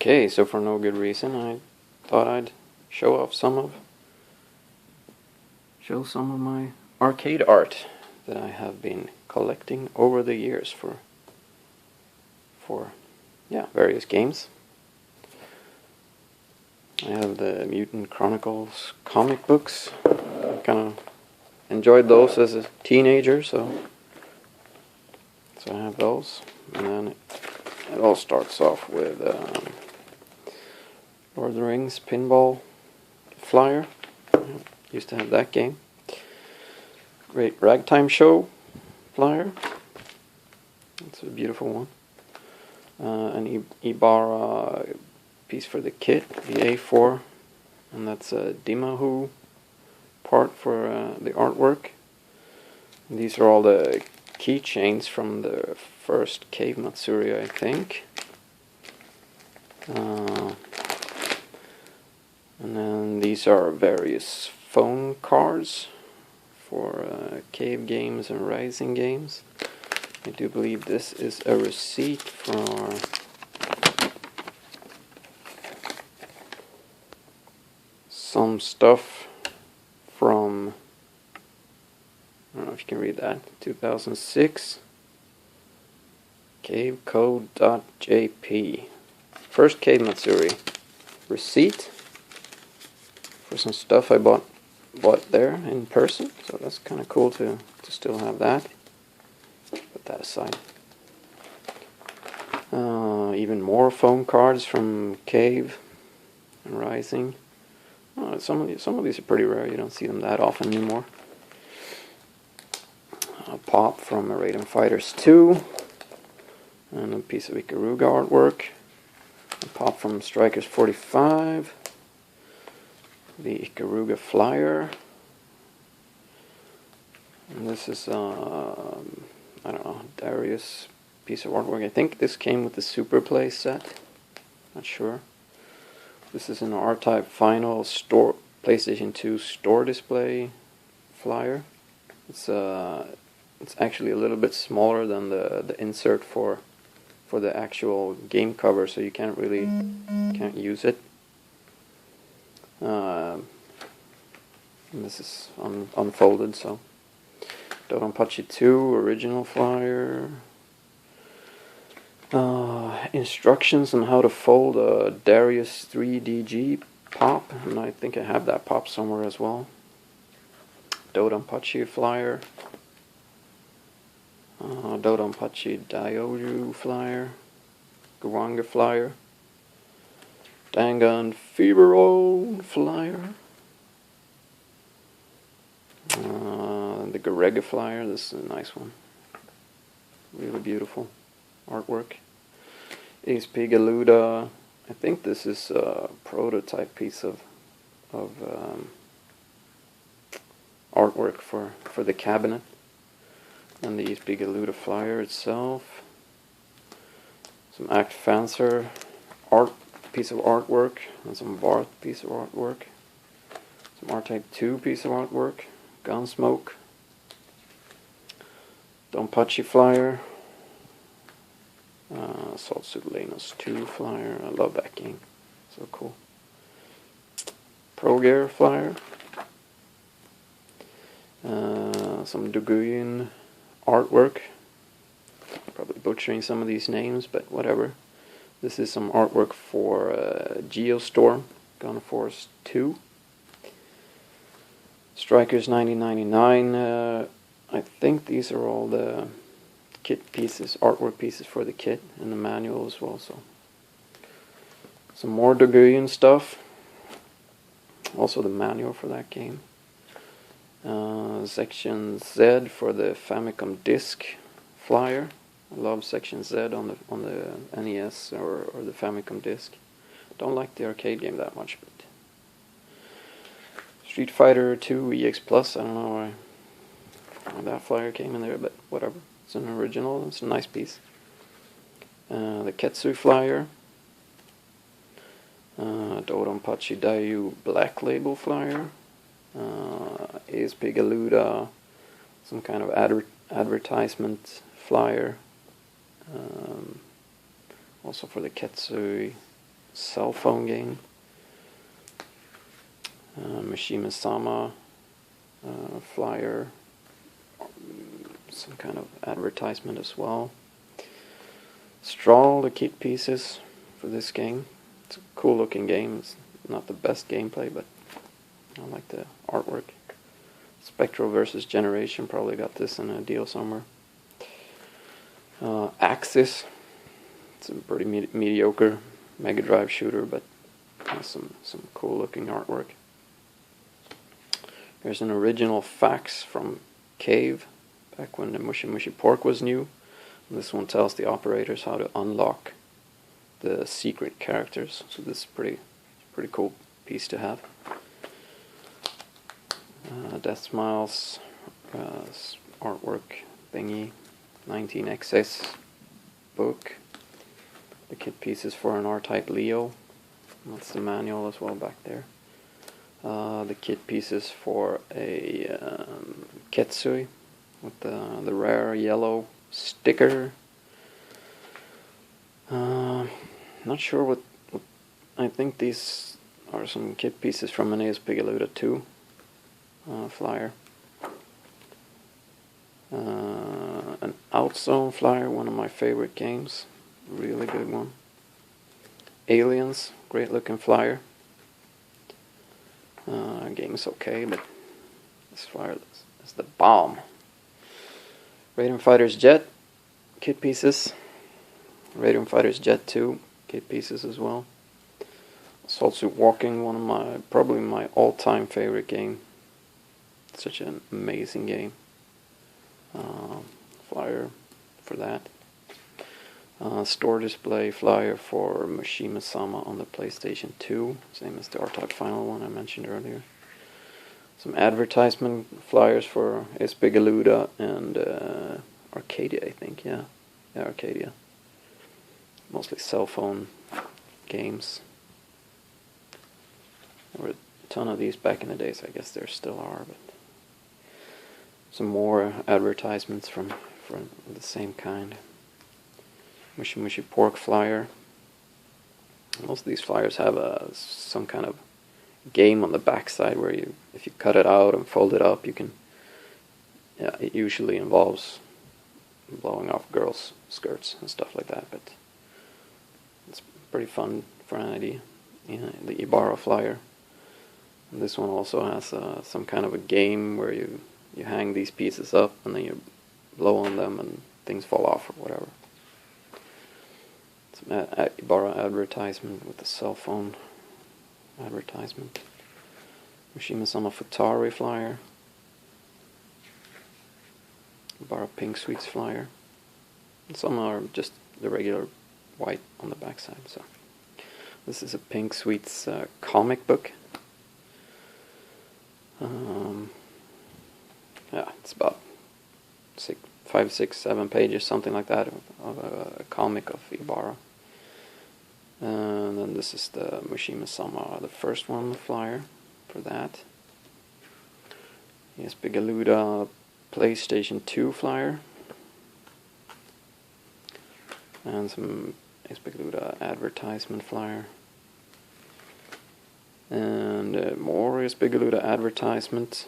Okay, so for no good reason, I thought I'd show some of my arcade art that I have been collecting over the years for various games. I have the Mutant Chronicles comic books. I kind of enjoyed those as a teenager, so I have those. And then it all starts off with Lord of the Rings Pinball Flyer. Used to have that game. Great Ragtime Show Flyer. It's a beautiful one. An Ibarra piece for the kit, the A4, and that's a Dimahu part for the artwork. And these are all the keychains from the first Cave Matsuri, I think. And then these are various phone cards for Cave games and Rising games. I do believe this is a receipt for some stuff from, I don't know if you can read that, 2006, cavecode.jp. First Cave Matsuri receipt for some stuff I bought there in person, so that's kind of cool to still have that. Put that aside. Even more phone cards from Cave and Rising. Some of these are pretty rare. You don't see them that often anymore. A pop from Raiden Fighters 2, and a piece of Ikaruga artwork. A pop from Strikers 45. The Ikaruga Flyer. And this is I don't know, Darius piece of artwork. I think this came with the Super Play set. Not sure. This is an R-Type Final store PlayStation 2 store display flyer. It's actually a little bit smaller than the insert for the actual game cover, so you can't use it. And this is unfolded, so Dodonpachi 2 original flyer. Instructions on how to fold a Darius 3DG pop, and I think I have that pop somewhere as well. Dodonpachi flyer. Dodonpachi Daiyoju flyer. Gawanga flyer. Dangan Fibero flyer. The Garega flyer. This is a nice one. Really beautiful artwork. Ace Pigaluda. I think this is a prototype piece of artwork for the cabinet. And the Ace Pigaluda flyer itself. Some Act Fancer piece of artwork, and some Barth piece of artwork. Some R-Type 2 piece of artwork. Gunsmoke. Donpachi flyer. Assault Suit Lenos 2 flyer. I love that game. So cool. Pro Gear flyer. Some Duguyan artwork. Probably butchering some of these names, but whatever. This is some artwork for Geostorm, Gun Force 2. Strikers 1999. I think these are all the kit pieces, artwork pieces for the kit, and the manual as well. So some more Duguyan stuff. Also the manual for that game. Section Z for the Famicom Disc flyer. I love Section Z on the NES or the Famicom Disc. Don't like the arcade game that much, but Street Fighter 2 EX Plus. I don't know why that flyer came in there, but whatever. It's an original. It's a nice piece. The Ketsu flyer. Dodonpachi Dayu Black Label flyer. Ace Pigaluda. Some kind of advertisement flyer. Also for the Ketsui cell phone game. Mishima-sama flyer, some kind of advertisement as well. Straw, the kit pieces for this game. It's a cool looking game. It's not the best gameplay, but I like the artwork. Spectral versus Generation, probably got this in a deal somewhere. Axis, it's a pretty mediocre Mega Drive shooter, but has some cool looking artwork. There's an original fax from Cave, back when the Mushy Mushy Pork was new. And this one tells the operators how to unlock the secret characters, so this is pretty cool piece to have. Death Smiles artwork thingy, 19XS book. The kit pieces for an R-Type Leo. That's the manual as well back there. The kit pieces for a Ketsui with the rare yellow sticker. Not sure what I think these are some kit pieces from an ASP-Galuda 2 flyer. An Outzone flyer, one of my favorite games, really good one. Aliens, great looking flyer. Game is okay, but this flyer is the bomb. Radium Fighters Jet kit pieces. Radium Fighters Jet 2 kit pieces as well. Assault Suit Walking, probably my all-time favorite game. Such an amazing game. Flyer for that. Store display flyer for Mishima-sama on the PlayStation 2, same as the R-Type Final one I mentioned earlier. Some advertisement flyers for ASP-Galuda and Arcadia, I think, yeah, Arcadia. Mostly cell phone games. There were a ton of these back in the days, I guess there still are, but some more advertisements from the same kind. Mushy Mushy Pork flyer. Most of these flyers have some kind of game on the backside where if you cut it out and fold it up, you can. Yeah, it usually involves blowing off girls' skirts and stuff like that, but it's pretty fun for an idea. Yeah, the Ibarra flyer. And this one also has some kind of a game where you hang these pieces up and then you blow on them and things fall off or whatever. Some Ibarra advertisement with the cell phone advertisement. Mishima-sama Futari flyer. Ibarra Pink Sweets flyer. And some are just the regular white on the backside. So this is a Pink Sweets comic book. Yeah, it's about 5, 6, 7 pages, something like that, of a comic of Ibarra. And then this is the Mishima-sama, the first one, the flyer for that. ASP-Galuda PlayStation 2 flyer. And some ASP-Galuda advertisement flyer. And more ASP-Galuda advertisement.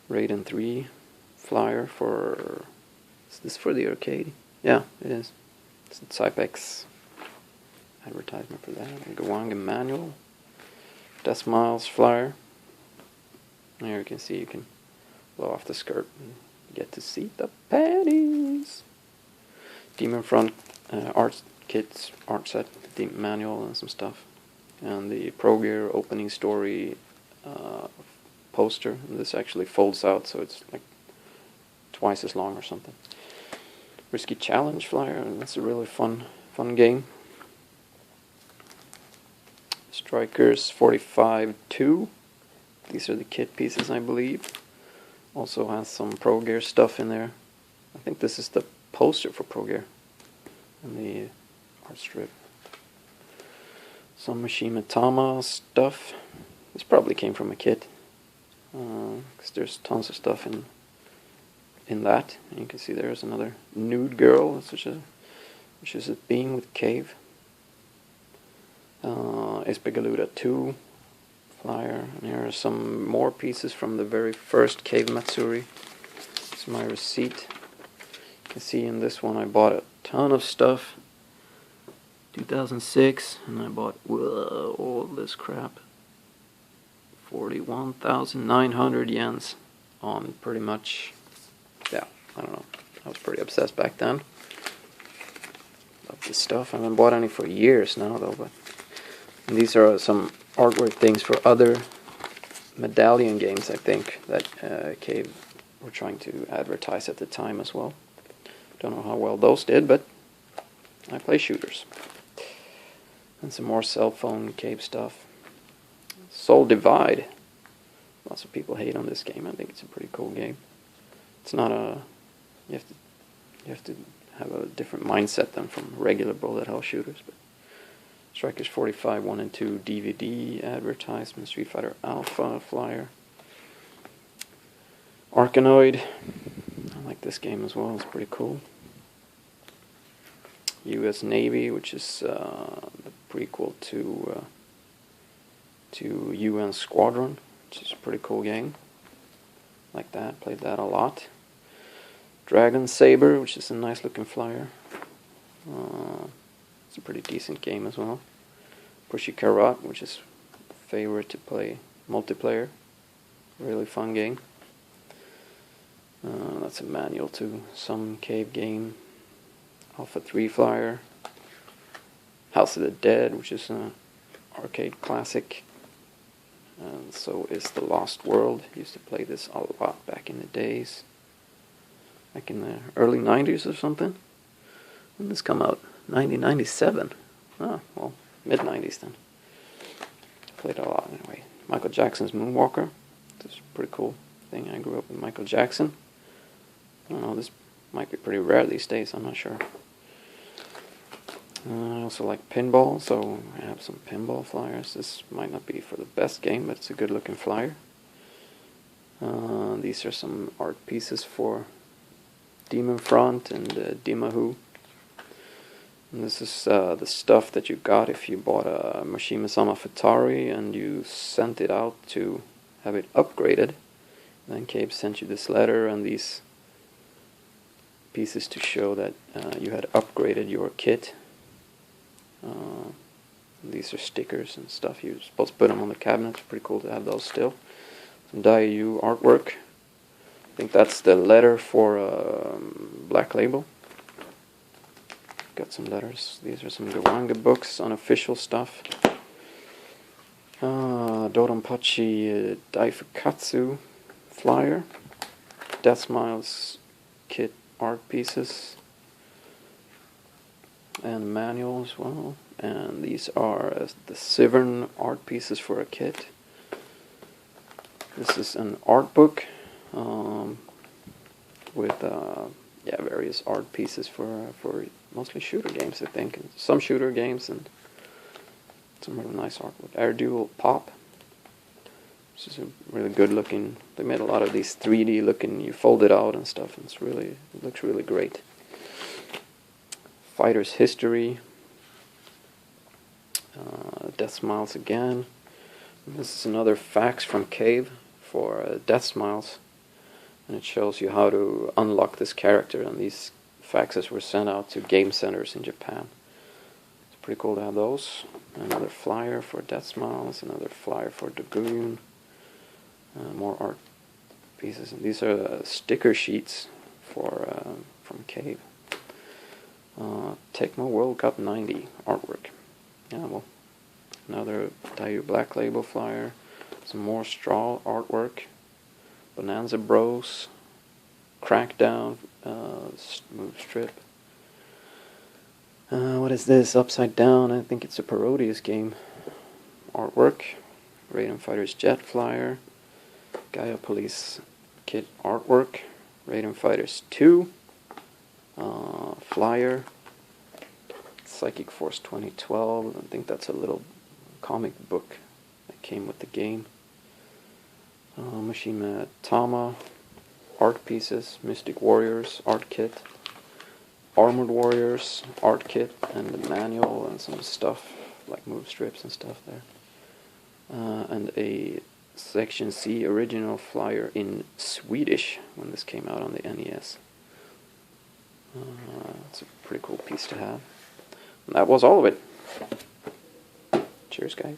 Raiden 3 flyer for... Is this for the arcade? Yeah, it is. It's the Cypex advertisement for that. Gawanga manual. Death Smiles flyer. There you can see you can blow off the skirt and get to see the panties. Demon Front art kits, art set, Demon manual and some stuff. And the Pro Gear opening story poster. And this actually folds out, so it's like twice as long or something. Risky Challenge flyer, and that's a really fun game. Strikers 45-2. These are the kit pieces, I believe. Also has some Pro Gear stuff in there. I think this is the poster for Pro Gear and the art strip. Some Mishima-Tama stuff. This probably came from a kit, because there's tons of stuff in that. And you can see there's another nude girl, which is a being with Cave. Espagaluda 2 flyer. And here are some more pieces from the very first Cave Matsuri. It's my receipt. You can see in this one I bought a ton of stuff. 2006, and I bought all this crap. 41,900 yens on pretty much, yeah, I don't know. I was pretty obsessed back then. Love this stuff. I haven't bought any for years now though, but and these are some artwork things for other medallion games, I think, that Cave were trying to advertise at the time as well. Don't know how well those did, but I play shooters. And some more cell phone Cave stuff. Soul Divide. Lots of people hate on this game. I think it's a pretty cool game. It's not a... You have to have a different mindset than from regular bullet hell shooters. But Strikers 45 1 and 2 DVD advertisement. Street Fighter Alpha flyer. Arkanoid. I like this game as well. It's pretty cool. U.S. Navy, which is the prequel to UN Squadron, which is a pretty cool game. Like that, played that a lot. Dragon Saber, which is a nice looking flyer. It's a pretty decent game as well. Pushy Carrot, which is a favorite to play multiplayer. Really fun game. That's a manual to some Cave game. Alpha 3 flyer. House of the Dead, which is an arcade classic. And so is The Lost World. Used to play this a lot back in the days. Back in the early 90s or something. When did this come out? 1997. Oh, well, mid-90s then. Played a lot anyway. Michael Jackson's Moonwalker. This is a pretty cool thing. I grew up with Michael Jackson. I don't know, this might be pretty rare these days, I'm not sure. I also like pinball, so I have some pinball flyers. This might not be for the best game, but it's a good looking flyer. These are some art pieces for Demon Front and Dimahu. And this is the stuff that you got if you bought a Mashima-sama Futari and you sent it out to have it upgraded. Then Cave sent you this letter and these pieces to show that you had upgraded your kit. These are stickers and stuff. You're supposed to put them on the cabinet. It's pretty cool to have those still. Some Dayu artwork. I think that's the letter for Black Label. Got some letters. These are some Gawanga books, unofficial stuff. Dodonpachi Daifukatsu flyer. Death Smiles kit art pieces. And a manual as well. And these are the Sivern art pieces for a kit. This is an art book with various art pieces for mostly shooter games, I think. And some shooter games and some really nice artwork. Air Duel Pop. This is a really good looking. They made a lot of these 3D looking. You fold it out and stuff. And it looks really great. Fighter's History. Death Smiles again. And this is another fax from Cave for Death Smiles. And it shows you how to unlock this character. And these faxes were sent out to game centers in Japan. It's pretty cool to have those. Another flyer for Death Smiles. Another flyer for Dragoon. More art pieces. And these are sticker sheets for from Cave. Tecmo World Cup 90 artwork. Yeah, well, another Dayu Black Label flyer. Some more straw artwork. Bonanza Bros. Crackdown. Smooth strip. What is this? Upside Down. I think it's a Parodius game. Artwork. Raiden Fighters Jet flyer. Gaia Police kit artwork. Raiden Fighters 2. Flyer. Psychic Force 2012. I think that's a little comic book that came with the game. Mishima Tama art pieces. Mystic Warriors art kit. Armored Warriors art kit and the manual and some stuff like move strips and stuff there. And a Section C original flyer in Swedish when this came out on the NES. It's a pretty cool piece to have. And that was all of it. Cheers, guys.